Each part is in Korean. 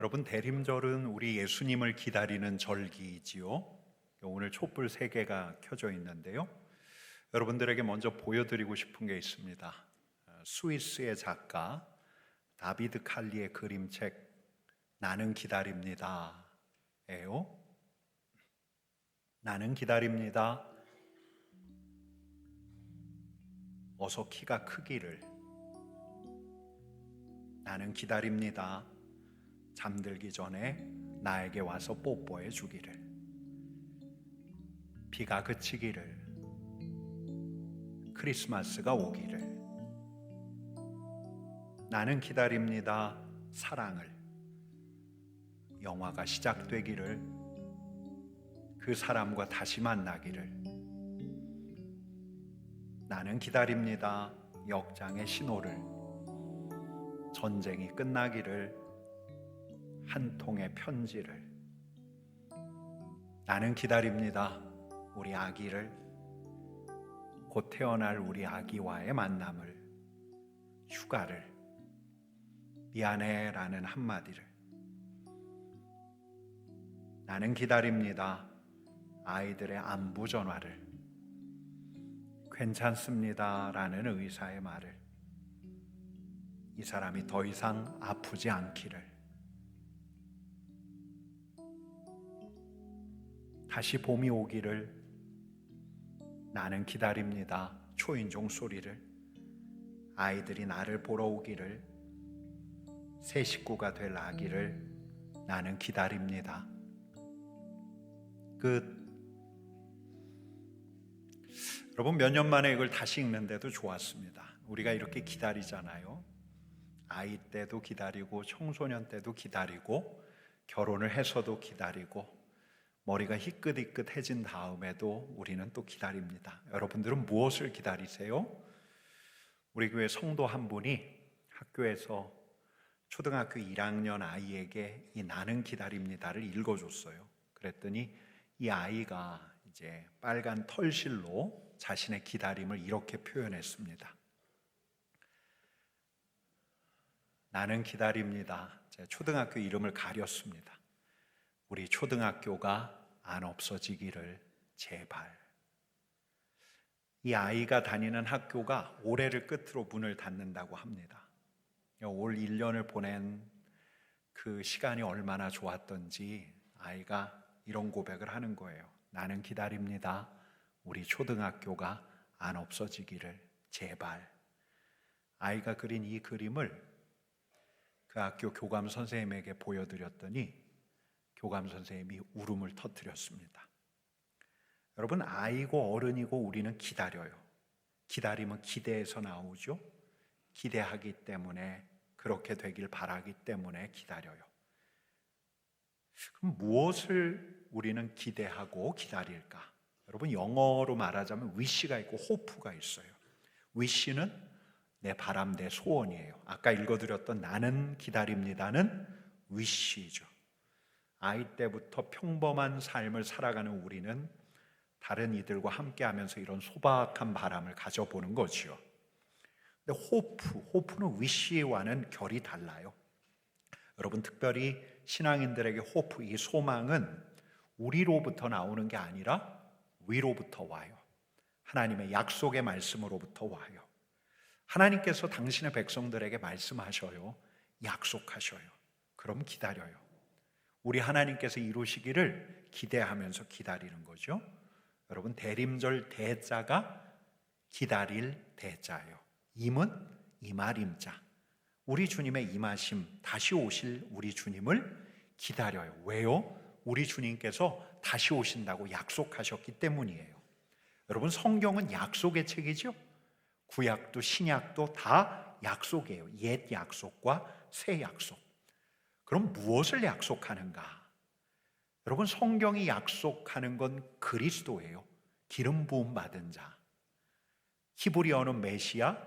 여러분, 대림절은 우리 예수님을 기다리는 절기이지요. 오늘 촛불 3개가 켜져 있는데요. 여러분들에게 먼저 보여드리고 싶은 게 있습니다. 스위스의 작가 다비드 칼리의 그림책 나는 기다립니다 예요. 나는 기다립니다. 어서 키가 크기를. 나는 기다립니다. 잠들기 전에 나에게 와서 뽀뽀해 주기를. 비가 그치기를. 크리스마스가 오기를. 나는 기다립니다. 사랑을. 영화가 시작되기를. 그 사람과 다시 만나기를. 나는 기다립니다. 역장의 신호를. 전쟁이 끝나기를. 한 통의 편지를. 나는 기다립니다. 우리 아기를. 곧 태어날 우리 아기와의 만남을. 휴가를. 미안해 라는 한마디를. 나는 기다립니다. 아이들의 안부 전화를. 괜찮습니다 라는 의사의 말을. 이 사람이 더 이상 아프지 않기를. 다시 봄이 오기를. 나는 기다립니다. 초인종 소리를. 아이들이 나를 보러 오기를. 새 식구가 될 아기를 나는 기다립니다. 끝. 여러분, 몇 년 만에 이걸 다시 읽는데도 좋았습니다. 우리가 이렇게 기다리잖아요. 아이 때도 기다리고 청소년 때도 기다리고 결혼을 해서도 기다리고 머리가 희끗희끗해진 다음에도 우리는 또 기다립니다. 여러분들은 무엇을 기다리세요? 우리 교회 성도 한 분이 학교에서 초등학교 1학년 아이에게 이 나는 기다립니다를 읽어줬어요. 그랬더니 이 아이가 이제 빨간 털실로 자신의 기다림을 이렇게 표현했습니다. 나는 기다립니다. 제가 초등학교 이름을 가렸습니다. 우리 초등학교가 안 없어지기를 제발. 이 아이가 다니는 학교가 올해를 끝으로 문을 닫는다고 합니다. 올 1년을 보낸 그 시간이 얼마나 좋았던지 아이가 이런 고백을 하는 거예요. 나는 기다립니다. 우리 초등학교가 안 없어지기를 제발. 아이가 그린 이 그림을 그 학교 교감 선생님에게 보여드렸더니 교감 선생님이 울음을 터뜨렸습니다. 여러분, 아이고 어른이고 우리는 기다려요. 기다림은 기대에서 나오죠. 기대하기 때문에, 그렇게 되길 바라기 때문에 기다려요. 그럼 무엇을 우리는 기대하고 기다릴까? 여러분, 영어로 말하자면 wish가 있고 hope가 있어요. wish는 내 바람, 내 소원이에요. 아까 읽어드렸던 나는 기다립니다는 wish죠. 아이 때부터 평범한 삶을 살아가는 우리는 다른 이들과 함께하면서 이런 소박한 바람을 가져보는 거지요. 근데 호프는 wish와는 결이 달라요. 여러분, 특별히 신앙인들에게 호프, 이 소망은 우리로부터 나오는 게 아니라 위로부터 와요. 하나님의 약속의 말씀으로부터 와요. 하나님께서 당신의 백성들에게 말씀하셔요. 약속하셔요. 그럼 기다려요. 우리 하나님께서 이루시기를 기대하면서 기다리는 거죠. 여러분, 대림절 대자가 기다릴 대자예요. 임은 임할 임자. 우리 주님의 임하심, 다시 오실 우리 주님을 기다려요. 왜요? 우리 주님께서 다시 오신다고 약속하셨기 때문이에요. 여러분, 성경은 약속의 책이죠. 구약도 신약도 다 약속이에요. 옛 약속과 새 약속. 그럼 무엇을 약속하는가? 여러분, 성경이 약속하는 건 그리스도예요. 기름 부음 받은 자. 히브리어는 메시아,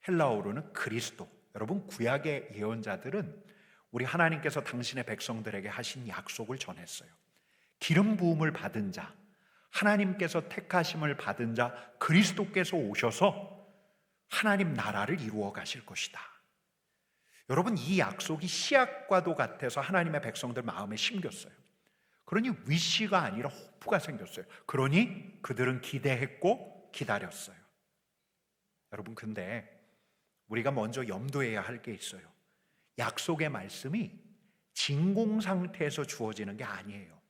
헬라어로는 그리스도. 여러분, 구약의 예언자들은 우리 하나님께서 당신의 백성들에게 하신 약속을 전했어요. 기름 부음을 받은 자, 하나님께서 택하심을 받은 자, 그리스도께서 오셔서 하나님 나라를 이루어 가실 것이다. 여러분, 이 약속이 씨앗과도 같아서 하나님의 백성들 마음에 심겼어요. 그러니 위시가 아니라 호프가 생겼어요. 그러니 그들은 기대했고 기다렸어요. 여러분, 근데 우리가 먼저 염두해야 할 게 있어요. 약속의 말씀이 진공 상태에서 주어지는 게 아니에요.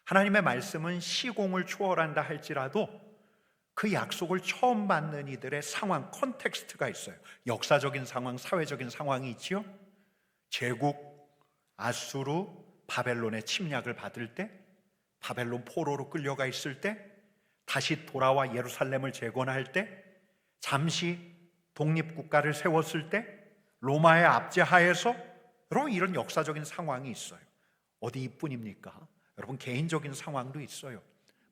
하나님의 말씀은 시공을 초월한다 할지라도 그 약속을 처음 받는 이들의 상황, 컨텍스트가 있어요. 역사적인 상황, 사회적인 상황이 있지요. 제국 아수르 바벨론의 침략을 받을 때, 바벨론 포로로 끌려가 있을 때, 다시 돌아와 예루살렘을 재건할 때, 잠시 독립국가를 세웠을 때, 로마의 압제하에서, 여러분, 이런 역사적인 상황이 있어요. 어디 이뿐입니까? 여러분, 개인적인 상황도 있어요.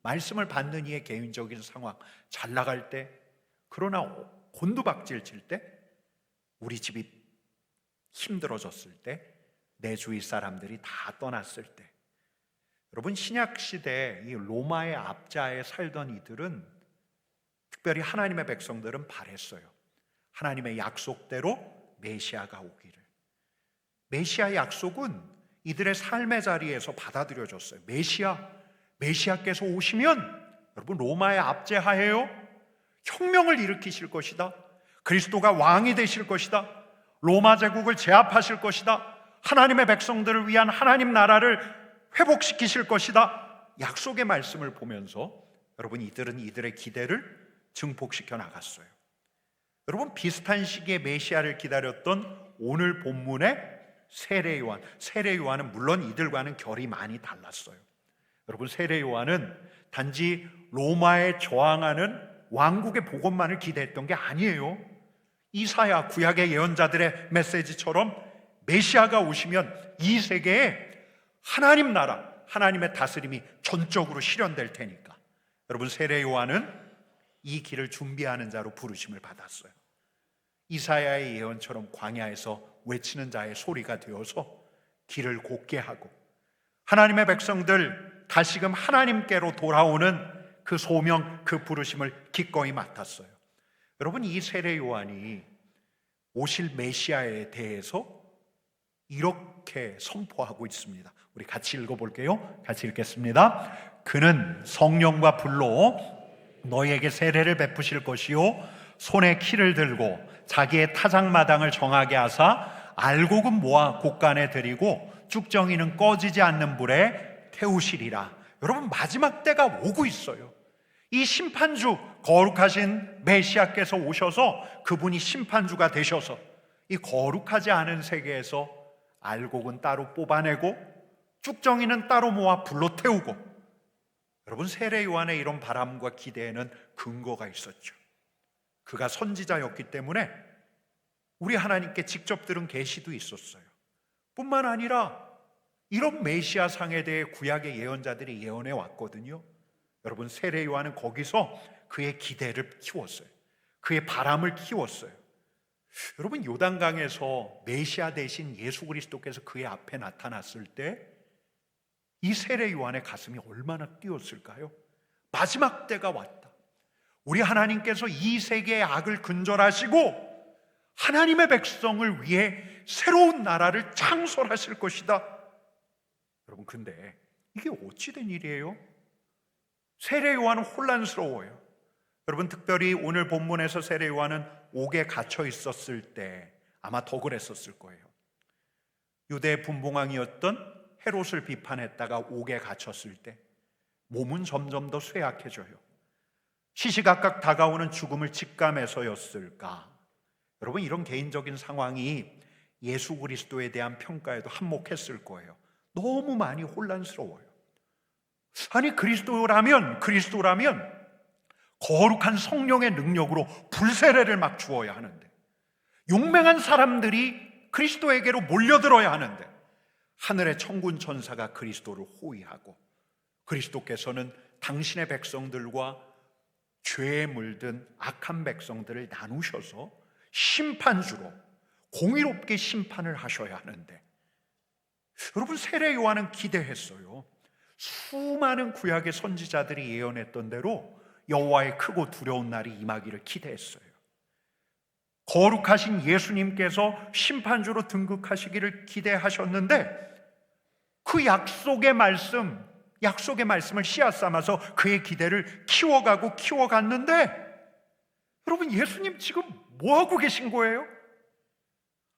말씀을 받는 이의 개인적인 상황, 잘 나갈 때, 그러나 곤두박질 칠 때, 우리 집이 힘들어졌을 때, 내 주위 사람들이 다 떠났을 때, 여러분, 신약시대 이 로마의 압자에 살던 이들은, 특별히 하나님의 백성들은 바랬어요. 하나님의 약속대로 메시아가 오기를. 메시아의 약속은 이들의 삶의 자리에서 받아들여졌어요. 메시아께서 오시면 여러분, 로마의 압제하에요, 혁명을 일으키실 것이다. 그리스도가 왕이 되실 것이다. 로마 제국을 제압하실 것이다. 하나님의 백성들을 위한 하나님 나라를 회복시키실 것이다. 약속의 말씀을 보면서 여러분, 이들은 이들의 기대를 증폭시켜 나갔어요. 여러분, 비슷한 시기에 메시아를 기다렸던 오늘 본문의 세례 요한은 물론 이들과는 결이 많이 달랐어요. 여러분, 세례 요한은 단지 로마에 저항하는 왕국의 복음만을 기대했던 게 아니에요. 이사야, 구약의 예언자들의 메시지처럼 메시아가 오시면 이 세계에 하나님 나라, 하나님의 다스림이 전적으로 실현될 테니까. 여러분, 세례 요한은 이 길을 준비하는 자로 부르심을 받았어요. 이사야의 예언처럼 광야에서 외치는 자의 소리가 되어서 길을 곧게 하고, 하나님의 백성들 다시금 하나님께로 돌아오는 그 소명, 그 부르심을 기꺼이 맡았어요. 여러분, 이 세례 요한이 오실 메시아에 대해서 이렇게 선포하고 있습니다. 우리 같이 읽어볼게요. 같이 읽겠습니다. 그는 성령과 불로 너희에게 세례를 베푸실 것이요, 손에 키를 들고 자기의 타작마당을 정하게 하사 알곡은 모아 곳간에 들이고 쭉정이는 꺼지지 않는 불에 태우시리라. 여러분, 마지막 때가 오고 있어요. 이 심판주, 거룩하신 메시아께서 오셔서 그분이 심판주가 되셔서 이 거룩하지 않은 세계에서 알곡은 따로 뽑아내고 쭉정이는 따로 모아 불로 태우고. 여러분, 세례 요한의 이런 바람과 기대에는 근거가 있었죠. 그가 선지자였기 때문에 우리 하나님께 직접 들은 계시도 있었어요. 뿐만 아니라 이런 메시아 상에 대해 구약의 예언자들이 예언해 왔거든요. 여러분, 세례 요한은 거기서 그의 기대를 키웠어요. 그의 바람을 키웠어요. 여러분, 요단강에서 메시아 대신 예수 그리스도께서 그의 앞에 나타났을 때 이 세례 요한의 가슴이 얼마나 뛰었을까요? 마지막 때가 왔다. 우리 하나님께서 이 세계의 악을 근절하시고 하나님의 백성을 위해 새로운 나라를 창설하실 것이다. 여러분, 근데 이게 어찌 된 일이에요? 세례 요한은 혼란스러워요. 여러분, 특별히 오늘 본문에서 세례 요한은 옥에 갇혀 있었을 때 아마 더 그랬었을 거예요. 유대 분봉왕이었던 헤롯을 비판했다가 옥에 갇혔을 때 몸은 점점 더 쇠약해져요. 시시각각 다가오는 죽음을 직감해서였을까? 여러분, 이런 개인적인 상황이 예수 그리스도에 대한 평가에도 한몫했을 거예요. 너무 많이 혼란스러워요. 아니, 그리스도라면 거룩한 성령의 능력으로 불세례를 막 주어야 하는데, 용맹한 사람들이 그리스도에게로 몰려들어야 하는데, 하늘의 천군 천사가 그리스도를 호위하고 그리스도께서는 당신의 백성들과 죄에 물든 악한 백성들을 나누셔서 심판주로 공의롭게 심판을 하셔야 하는데, 여러분, 세례 요한은 기대했어요. 수많은 구약의 선지자들이 예언했던 대로 여호와의 크고 두려운 날이 임하기를 기대했어요. 거룩하신 예수님께서 심판주로 등극하시기를 기대하셨는데 그 약속의 말씀을 씨앗 삼아서 그의 기대를 키워갔는데 여러분, 예수님 지금 뭐 하고 계신 거예요?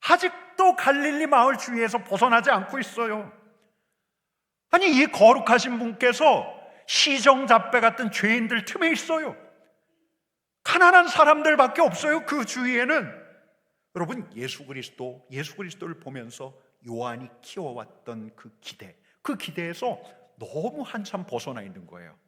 아직도 갈릴리 마을 주위에서 벗어나지 않고 있어요. 아니, 이 거룩하신 분께서 시정잡배 같은 죄인들 틈에 있어요. 가난한 사람들밖에 없어요. 그 주위에는. 여러분, 예수 그리스도를 보면서 요한이 키워왔던 그 기대에서 너무 한참 벗어나 있는 거예요.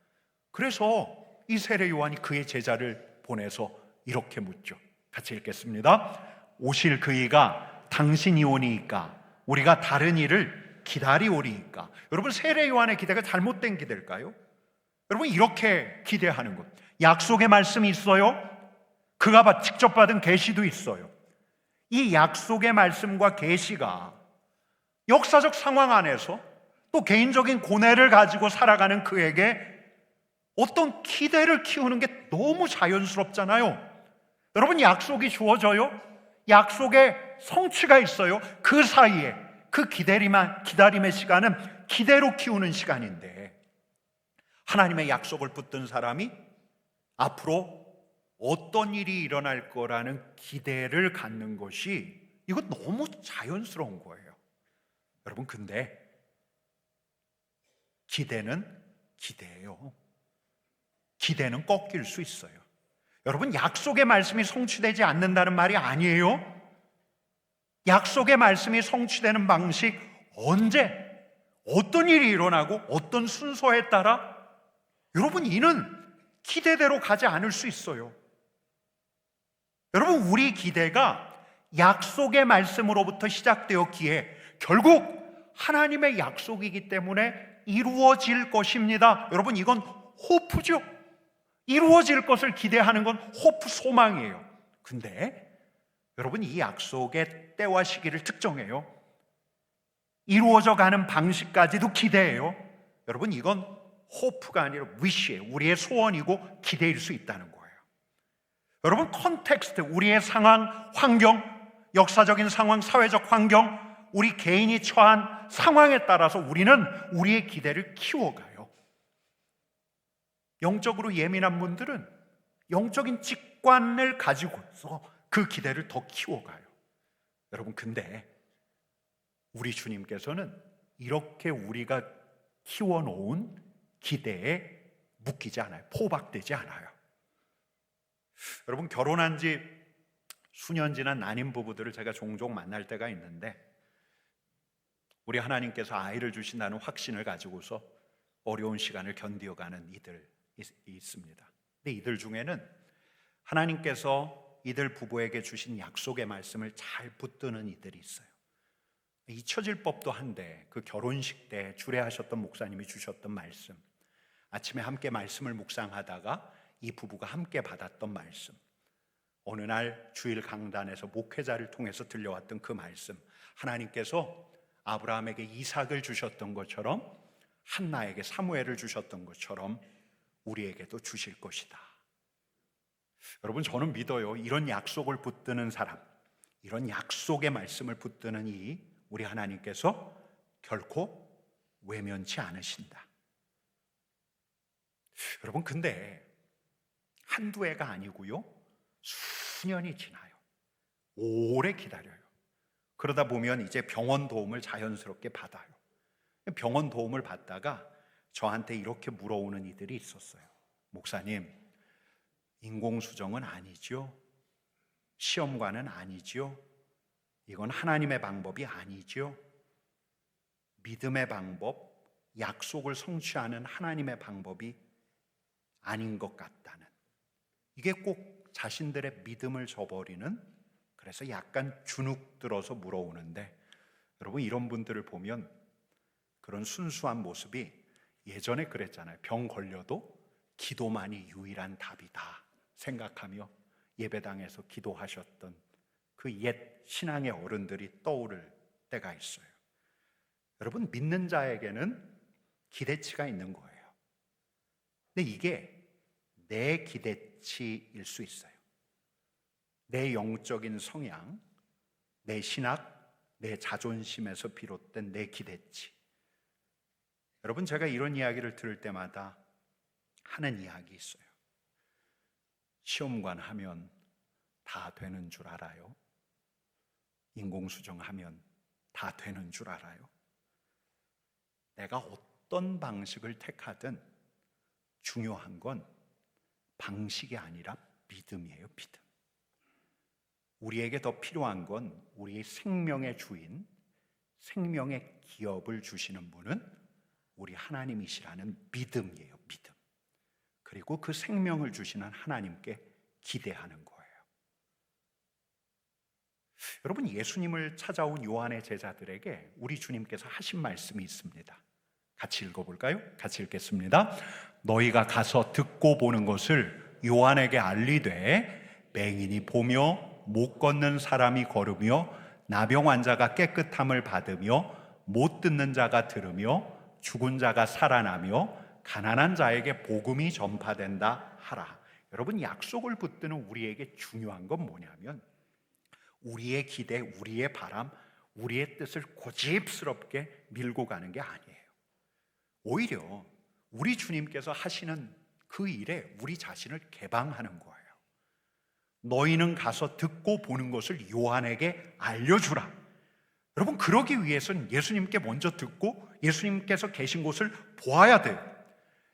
그래서 이 세례 요한이 그의 제자를 보내서 이렇게 묻죠. 같이 읽겠습니다. 오실 그이가 당신이 오니이까 우리가 다른 이를 기다리오리이까. 여러분, 세례 요한의 기대가 잘못된 기대일까요? 여러분, 이렇게 기대하는 것, 약속의 말씀이 있어요. 그가 직접 받은 계시도 있어요. 이 약속의 말씀과 계시가 역사적 상황 안에서 또 개인적인 고뇌를 가지고 살아가는 그에게 어떤 기대를 키우는 게 너무 자연스럽잖아요. 여러분, 약속이 주어져요. 약속의 성취가 있어요. 그 사이에 그 기다림의 시간은 기대로 키우는 시간인데, 하나님의 약속을 붙든 사람이 앞으로 어떤 일이 일어날 거라는 기대를 갖는 것이, 이거 너무 자연스러운 거예요. 여러분, 근데 기대는 기대예요. 기대는 꺾일 수 있어요. 여러분, 약속의 말씀이 성취되지 않는다는 말이 아니에요. 약속의 말씀이 성취되는 방식, 언제, 어떤 일이 일어나고 어떤 순서에 따라 여러분, 이는 기대대로 가지 않을 수 있어요. 여러분, 우리 기대가 약속의 말씀으로부터 시작되었기에 결국 하나님의 약속이기 때문에 이루어질 것입니다. 여러분, 이건 호프죠. 이루어질 것을 기대하는 건 호프, 소망이에요. 근데 여러분, 이 약속의 때와 시기를 특정해요. 이루어져 가는 방식까지도 기대해요. 여러분, 이건 호프가 아니라 위시예요. 우리의 소원이고 기대일 수 있다는 거예요. 여러분, 컨텍스트, 우리의 상황, 환경, 역사적인 상황, 사회적 환경, 우리 개인이 처한 상황에 따라서 우리는 우리의 기대를 키워가요. 영적으로 예민한 분들은 영적인 직관을 가지고서 그 기대를 더 키워가요. 여러분, 근데 우리 주님께서는 이렇게 우리가 키워놓은 기대에 묶이지 않아요. 포박되지 않아요. 여러분, 결혼한 지 수년 지난 난임 부부들을 제가 종종 만날 때가 있는데, 우리 하나님께서 아이를 주신다는 확신을 가지고서 어려운 시간을 견디어가는 이들이 있습니다. 근데 이들 중에는 하나님께서 이들 부부에게 주신 약속의 말씀을 잘 붙드는 이들이 있어요. 잊혀질 법도 한데, 그 결혼식 때 주례하셨던 목사님이 주셨던 말씀, 아침에 함께 말씀을 묵상하다가 이 부부가 함께 받았던 말씀, 어느 날 주일 강단에서 목회자를 통해서 들려왔던 그 말씀, 하나님께서 아브라함에게 이삭을 주셨던 것처럼, 한나에게 사무엘을 주셨던 것처럼 우리에게도 주실 것이다. 여러분, 저는 믿어요. 이런 약속을 붙드는 사람, 이런 약속의 말씀을 붙드는 우리 하나님께서 결코 외면치 않으신다. 여러분, 근데 한두 해가 아니고요, 수년이 지나요. 오래 기다려요. 그러다 보면 이제 병원 도움을 자연스럽게 받아요. 병원 도움을 받다가 저한테 이렇게 물어오는 이들이 있었어요. 목사님, 인공수정은 아니죠? 시험관은 아니죠? 이건 하나님의 방법이 아니죠? 믿음의 방법, 약속을 성취하는 하나님의 방법이 아닌 것 같다는, 이게 꼭 자신들의 믿음을 저버리는, 그래서 약간 주눅 들어서 물어오는데, 여러분, 이런 분들을 보면 그런 순수한 모습이, 예전에 그랬잖아요. 병 걸려도 기도만이 유일한 답이다 생각하며 예배당에서 기도하셨던 그 옛 신앙의 어른들이 떠오를 때가 있어요. 여러분, 믿는 자에게는 기대치가 있는 거예요. 근데 이게 내 기대치일 수 있어요. 내 영적인 성향, 내 신학, 내 자존심에서 비롯된 내 기대치. 여러분, 제가 이런 이야기를 들을 때마다 하는 이야기 있어요. 시험관 하면 다 되는 줄 알아요? 인공수정 하면 다 되는 줄 알아요? 내가 어떤 방식을 택하든 중요한 건 방식이 아니라 믿음이에요, 믿음. 우리에게 더 필요한 건 우리의 생명의 주인, 생명의 기업을 주시는 분은 우리 하나님이시라는 믿음이에요, 믿음. 그리고 그 생명을 주시는 하나님께 기대하는 거예요. 여러분, 예수님을 찾아온 요한의 제자들에게 우리 주님께서 하신 말씀이 있습니다. 같이 읽어볼까요? 같이 읽겠습니다. 너희가 가서 듣고 보는 것을 요한에게 알리되 맹인이 보며 못 걷는 사람이 걸으며 나병 환자가 깨끗함을 받으며 못 듣는 자가 들으며 죽은 자가 살아나며 가난한 자에게 복음이 전파된다 하라. 여러분, 약속을 붙드는 우리에게 중요한 건 뭐냐면 우리의 기대, 우리의 바람, 우리의 뜻을 고집스럽게 밀고 가는 게 아니에요. 오히려 우리 주님께서 하시는 그 일에 우리 자신을 개방하는 거예요. 너희는 가서 듣고 보는 것을 요한에게 알려주라. 여러분, 그러기 위해서는 예수님께 먼저 듣고 예수님께서 계신 곳을 보아야 돼요.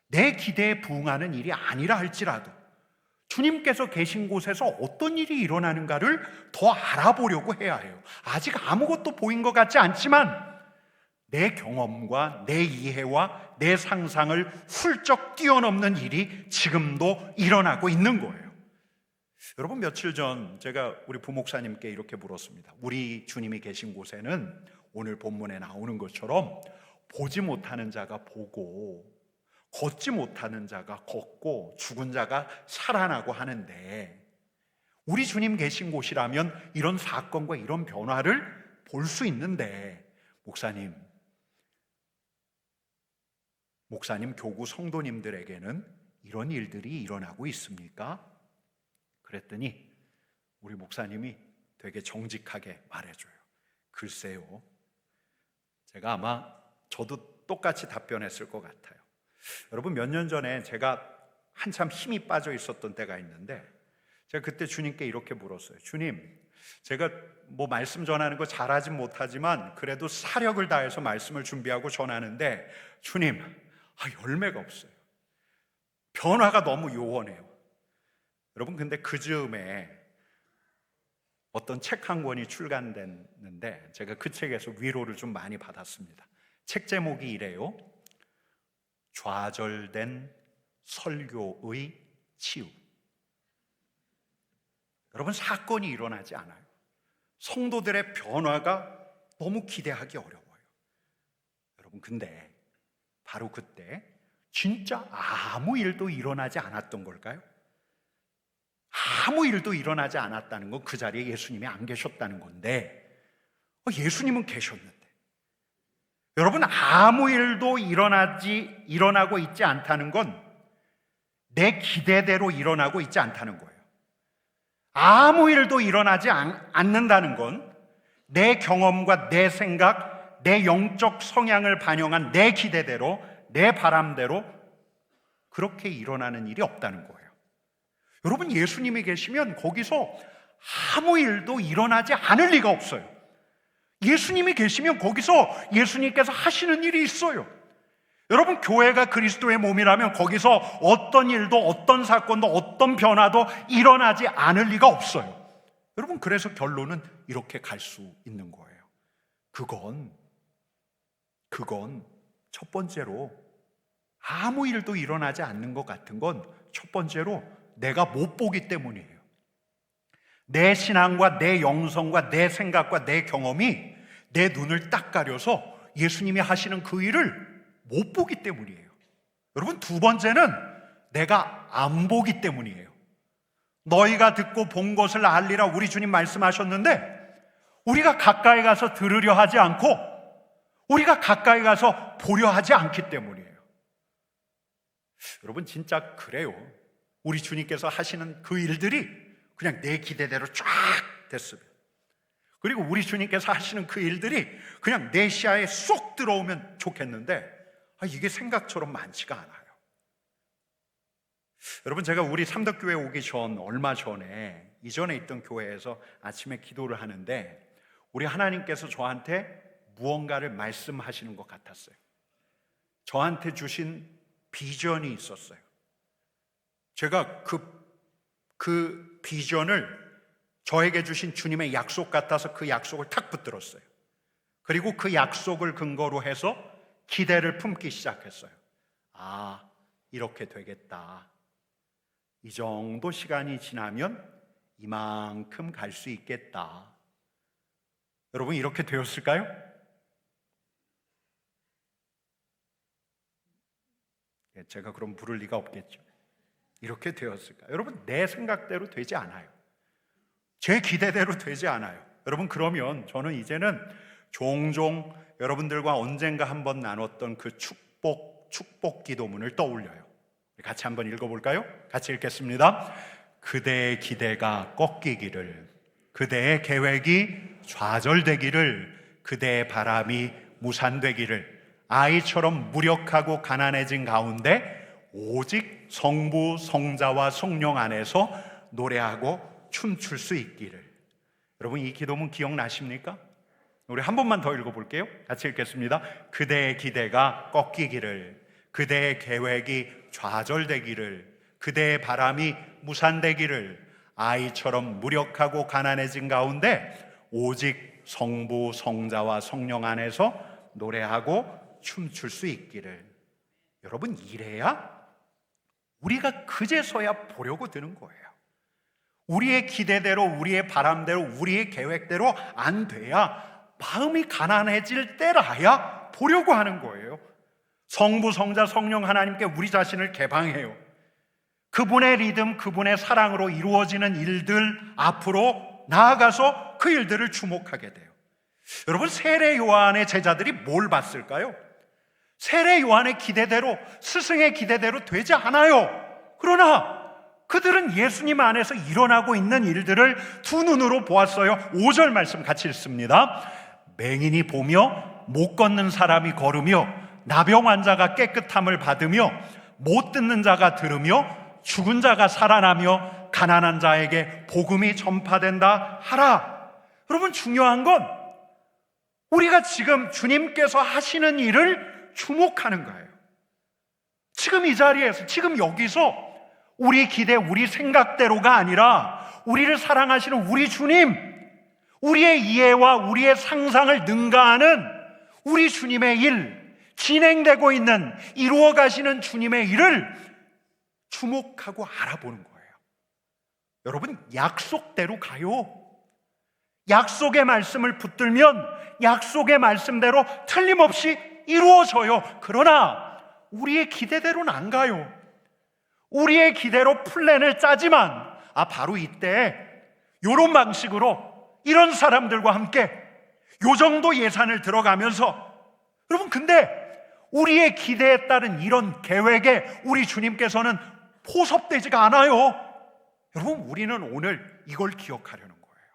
내 기대에 부응하는 일이 아니라 할지라도 주님께서 계신 곳에서 어떤 일이 일어나는가를 더 알아보려고 해야 해요. 아직 아무것도 보인 것 같지 않지만 내 경험과 내 이해와 내 상상을 훌쩍 뛰어넘는 일이 지금도 일어나고 있는 거예요. 여러분, 며칠 전 제가 우리 부목사님께 이렇게 물었습니다. 우리 주님이 계신 곳에는 오늘 본문에 나오는 것처럼 보지 못하는 자가 보고 걷지 못하는 자가 걷고 죽은 자가 살아나고 하는데 우리 주님 계신 곳이라면 이런 사건과 이런 변화를 볼 수 있는데 목사님, 교구 성도님들에게는 이런 일들이 일어나고 있습니까? 그랬더니 우리 목사님이 되게 정직하게 말해줘요. 글쎄요, 제가 아마 저도 똑같이 답변했을 것 같아요. 여러분, 몇 년 전에 제가 한참 힘이 빠져 있었던 때가 있는데 제가 그때 주님께 이렇게 물었어요. 주님, 제가 뭐 말씀 전하는 거 잘하진 못하지만 그래도 사력을 다해서 말씀을 준비하고 전하는데 주님, 열매가 없어요. 변화가 너무 요원해요. 여러분, 근데 그 즈음에 어떤 책 한 권이 출간됐는데 제가 그 책에서 위로를 좀 많이 받았습니다. 책 제목이 이래요. 좌절된 설교의 치유. 여러분, 사건이 일어나지 않아요. 성도들의 변화가 너무 기대하기 어려워요. 여러분, 근데 바로 그때 진짜 아무 일도 일어나지 않았던 걸까요? 아무 일도 일어나지 않았다는 건 그 자리에 예수님이 안 계셨다는 건데 예수님은 계셨는데 여러분, 아무 일도 일어나고 있지 않다는 건 내 기대대로 일어나고 있지 않다는 거예요. 아무 일도 일어나지 않는다는 건 내 경험과 내 생각, 내 영적 성향을 반영한 내 기대대로, 내 바람대로 그렇게 일어나는 일이 없다는 거예요. 여러분, 예수님이 계시면 거기서 아무 일도 일어나지 않을 리가 없어요. 예수님이 계시면 거기서 예수님께서 하시는 일이 있어요. 여러분, 교회가 그리스도의 몸이라면 거기서 어떤 일도, 어떤 사건도, 어떤 변화도 일어나지 않을 리가 없어요. 여러분, 그래서 결론은 이렇게 갈 수 있는 거예요. 그건 첫 번째로 아무 일도 일어나지 않는 것 같은 건 첫 번째로 내가 못 보기 때문이에요. 내 신앙과 내 영성과 내 생각과 내 경험이 내 눈을 딱 가려서 예수님이 하시는 그 일을 못 보기 때문이에요. 여러분, 두 번째는 내가 안 보기 때문이에요. 너희가 듣고 본 것을 알리라 우리 주님 말씀하셨는데 우리가 가까이 가서 들으려 하지 않고 우리가 가까이 가서 보려 하지 않기 때문이에요. 여러분, 진짜 그래요. 우리 주님께서 하시는 그 일들이 그냥 내 기대대로 쫙 됐으면, 그리고 우리 주님께서 하시는 그 일들이 그냥 내 시야에 쏙 들어오면 좋겠는데 이게 생각처럼 많지가 않아요. 여러분, 제가 우리 삼덕교회 오기 전 얼마 전에 이전에 있던 교회에서 아침에 기도를 하는데 우리 하나님께서 저한테 무언가를 말씀하시는 것 같았어요. 저한테 주신 비전이 있었어요. 제가 그 비전을 저에게 주신 주님의 약속 같아서 그 약속을 탁 붙들었어요. 그리고 그 약속을 근거로 해서 기대를 품기 시작했어요. 이렇게 되겠다. 이 정도 시간이 지나면 이만큼 갈 수 있겠다. 여러분, 이렇게 되었을까요? 제가 그럼 부를 리가 없겠죠. 이렇게 되었을까요? 여러분, 내 생각대로 되지 않아요. 제 기대대로 되지 않아요. 여러분, 그러면 저는 이제는 종종 여러분들과 언젠가 한번 나눴던 그 축복 기도문을 떠올려요. 같이 한번 읽어볼까요? 같이 읽겠습니다. 그대의 기대가 꺾이기를, 그대의 계획이 좌절되기를, 그대의 바람이 무산되기를, 아이처럼 무력하고 가난해진 가운데 오직 성부, 성자와 성령 안에서 노래하고 춤출 수 있기를. 여러분, 이 기도문 기억나십니까? 우리 한 번만 더 읽어볼게요. 같이 읽겠습니다. 그대의 기대가 꺾이기를, 그대의 계획이 좌절되기를, 그대의 바람이 무산되기를, 아이처럼 무력하고 가난해진 가운데 오직 성부, 성자와 성령 안에서 노래하고 춤출 수 있기를. 여러분, 이래야 우리가 그제서야 보려고 드는 거예요. 우리의 기대대로, 우리의 바람대로, 우리의 계획대로 안 돼야 마음이 가난해질 때라야 보려고 하는 거예요. 성부, 성자, 성령 하나님께 우리 자신을 개방해요. 그분의 리듬, 그분의 사랑으로 이루어지는 일들 앞으로 나아가서 그 일들을 주목하게 돼요. 여러분, 세례 요한의 제자들이 뭘 봤을까요? 세례 요한의 기대대로, 스승의 기대대로 되지 않아요. 그러나 그들은 예수님 안에서 일어나고 있는 일들을 두 눈으로 보았어요. 5절 말씀 같이 읽습니다. 맹인이 보며 못 걷는 사람이 걸으며 나병 환자가 깨끗함을 받으며 못 듣는 자가 들으며 죽은 자가 살아나며 가난한 자에게 복음이 전파된다 하라. 여러분, 중요한 건 우리가 지금 주님께서 하시는 일을 주목하는 거예요. 지금 이 자리에서, 지금 여기서 우리 기대, 우리 생각대로가 아니라 우리를 사랑하시는 우리 주님, 우리의 이해와 우리의 상상을 능가하는 우리 주님의 일, 진행되고 있는, 이루어 가시는 주님의 일을 주목하고 알아보는 거예요. 여러분, 약속대로 가요. 약속의 말씀을 붙들면 약속의 말씀대로 틀림없이 이루어져요. 그러나 우리의 기대대로는 안 가요. 우리의 기대로 플랜을 짜지만 바로 이때 이런 방식으로 이런 사람들과 함께 요 정도 예산을 들어가면서, 여러분, 근데 우리의 기대에 따른 이런 계획에 우리 주님께서는 포섭되지가 않아요. 여러분, 우리는 오늘 이걸 기억하려는 거예요.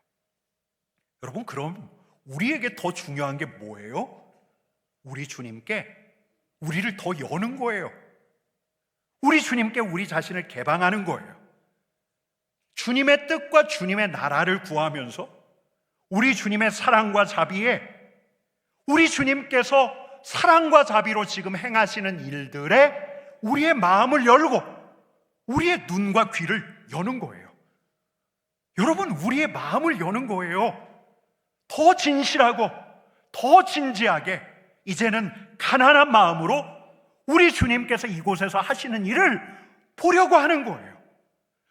여러분, 그럼 우리에게 더 중요한 게 뭐예요? 우리 주님께 우리를 더 여는 거예요. 우리 주님께 우리 자신을 개방하는 거예요. 주님의 뜻과 주님의 나라를 구하면서 우리 주님의 사랑과 자비에, 우리 주님께서 사랑과 자비로 지금 행하시는 일들에 우리의 마음을 열고 우리의 눈과 귀를 여는 거예요. 여러분, 우리의 마음을 여는 거예요. 더 진실하고 더 진지하게 이제는 가난한 마음으로 우리 주님께서 이곳에서 하시는 일을 보려고 하는 거예요.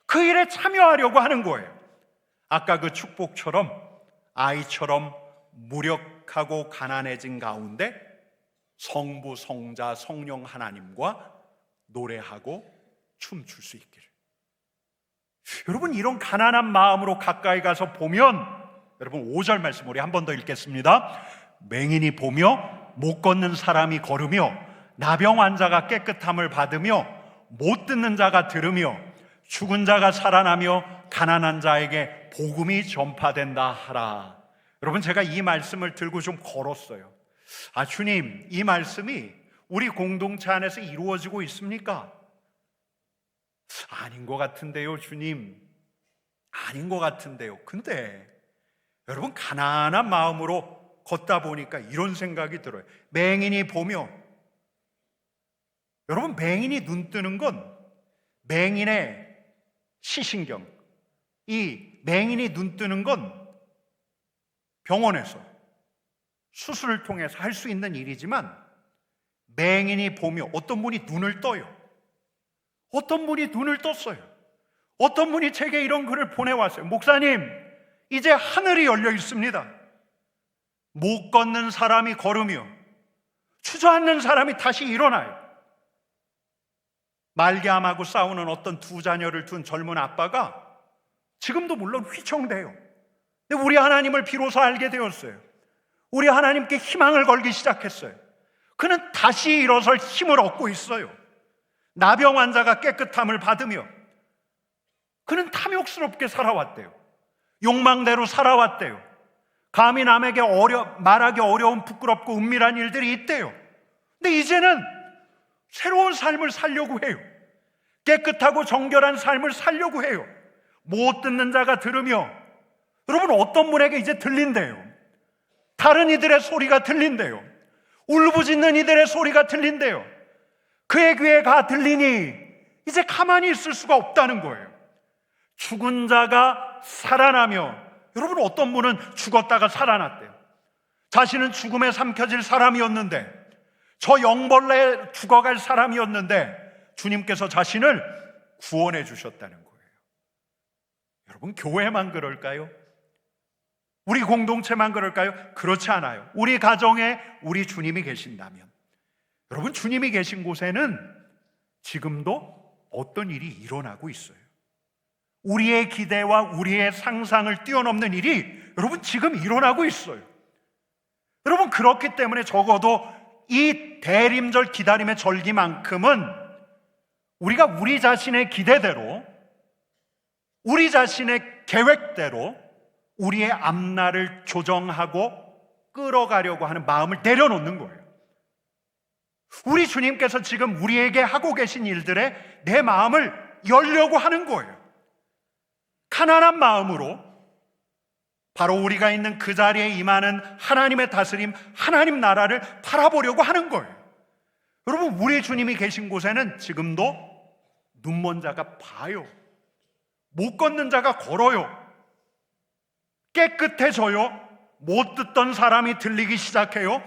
그 일에 참여하려고 하는 거예요. 아까 그 축복처럼 아이처럼 무력하고 가난해진 가운데 성부, 성자, 성령 하나님과 노래하고 춤출 수 있기를. 여러분, 이런 가난한 마음으로 가까이 가서 보면, 여러분 5절 말씀 우리 한 번 더 읽겠습니다. 맹인이 보며 못 걷는 사람이 걸으며 나병 환자가 깨끗함을 받으며 못 듣는 자가 들으며 죽은 자가 살아나며 가난한 자에게 복음이 전파된다 하라. 여러분, 제가 이 말씀을 들고 좀 걸었어요. 주님, 이 말씀이 우리 공동체 안에서 이루어지고 있습니까? 아닌 것 같은데요, 주님. 아닌 것 같은데요. 근데 여러분, 가난한 마음으로 걷다 보니까 이런 생각이 들어요. 맹인이 보며, 여러분, 맹인이 눈 뜨는 건 맹인의 시신경, 이 맹인이 눈 뜨는 건 병원에서 수술을 통해서 할 수 있는 일이지만, 맹인이 보며 어떤 분이 눈을 떠요. 어떤 분이 눈을 떴어요. 어떤 분이 제게 이런 글을 보내왔어요. 목사님, 이제 하늘이 열려 있습니다. 못 걷는 사람이 걸으며 주저앉는 사람이 다시 일어나요. 말기암하고 싸우는 어떤 두 자녀를 둔 젊은 아빠가 지금도 물론 휘청대요. 근데 우리 하나님을 비로소 알게 되었어요. 우리 하나님께 희망을 걸기 시작했어요. 그는 다시 일어설 힘을 얻고 있어요. 나병 환자가 깨끗함을 받으며 그는 탐욕스럽게 살아왔대요. 욕망대로 살아왔대요. 감히 남에게 말하기 어려운 부끄럽고 은밀한 일들이 있대요. 근데 이제는 새로운 삶을 살려고 해요. 깨끗하고 정결한 삶을 살려고 해요. 못 듣는 자가 들으며, 여러분, 어떤 분에게 이제 들린대요. 다른 이들의 소리가 들린대요. 울부짖는 이들의 소리가 들린대요. 그의 귀에 가 들리니 이제 가만히 있을 수가 없다는 거예요. 죽은 자가 살아나며, 여러분, 어떤 분은 죽었다가 살아났대요. 자신은 죽음에 삼켜질 사람이었는데, 저 영벌레에 죽어갈 사람이었는데 주님께서 자신을 구원해 주셨다는 거예요. 여러분, 교회만 그럴까요? 우리 공동체만 그럴까요? 그렇지 않아요. 우리 가정에 우리 주님이 계신다면, 여러분, 주님이 계신 곳에는 지금도 어떤 일이 일어나고 있어요. 우리의 기대와 우리의 상상을 뛰어넘는 일이 여러분 지금 일어나고 있어요. 여러분, 그렇기 때문에 적어도 이 대림절 기다림의 절기만큼은 우리가 우리 자신의 기대대로, 우리 자신의 계획대로 우리의 앞날을 조정하고 끌어가려고 하는 마음을 내려놓는 거예요. 우리 주님께서 지금 우리에게 하고 계신 일들에 내 마음을 열려고 하는 거예요. 가난한 마음으로 바로 우리가 있는 그 자리에 임하는 하나님의 다스림, 하나님 나라를 바라보려고 하는 거예요. 여러분, 우리 주님이 계신 곳에는 지금도 눈먼 자가 봐요. 못 걷는 자가 걸어요. 깨끗해져요. 못 듣던 사람이 들리기 시작해요.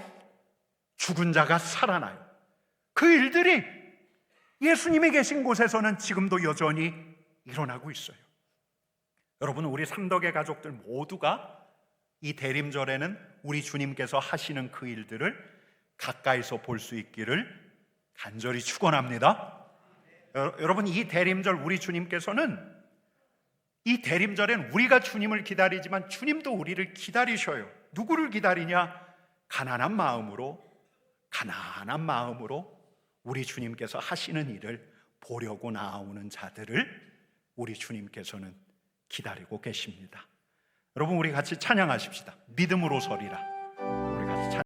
죽은 자가 살아나요. 그 일들이 예수님이 계신 곳에서는 지금도 여전히 일어나고 있어요. 여러분, 우리 삼덕의 가족들 모두가 이 대림절에는 우리 주님께서 하시는 그 일들을 가까이서 볼 수 있기를 간절히 축원합니다. 여러분, 이 대림절 우리 주님께서는, 이 대림절엔 우리가 주님을 기다리지만 주님도 우리를 기다리셔요. 누구를 기다리냐? 가난한 마음으로 우리 주님께서 하시는 일을 보려고 나오는 자들을 우리 주님께서는 기다리고 계십니다. 여러분, 우리 같이 찬양하십시다. 믿음으로 서리라.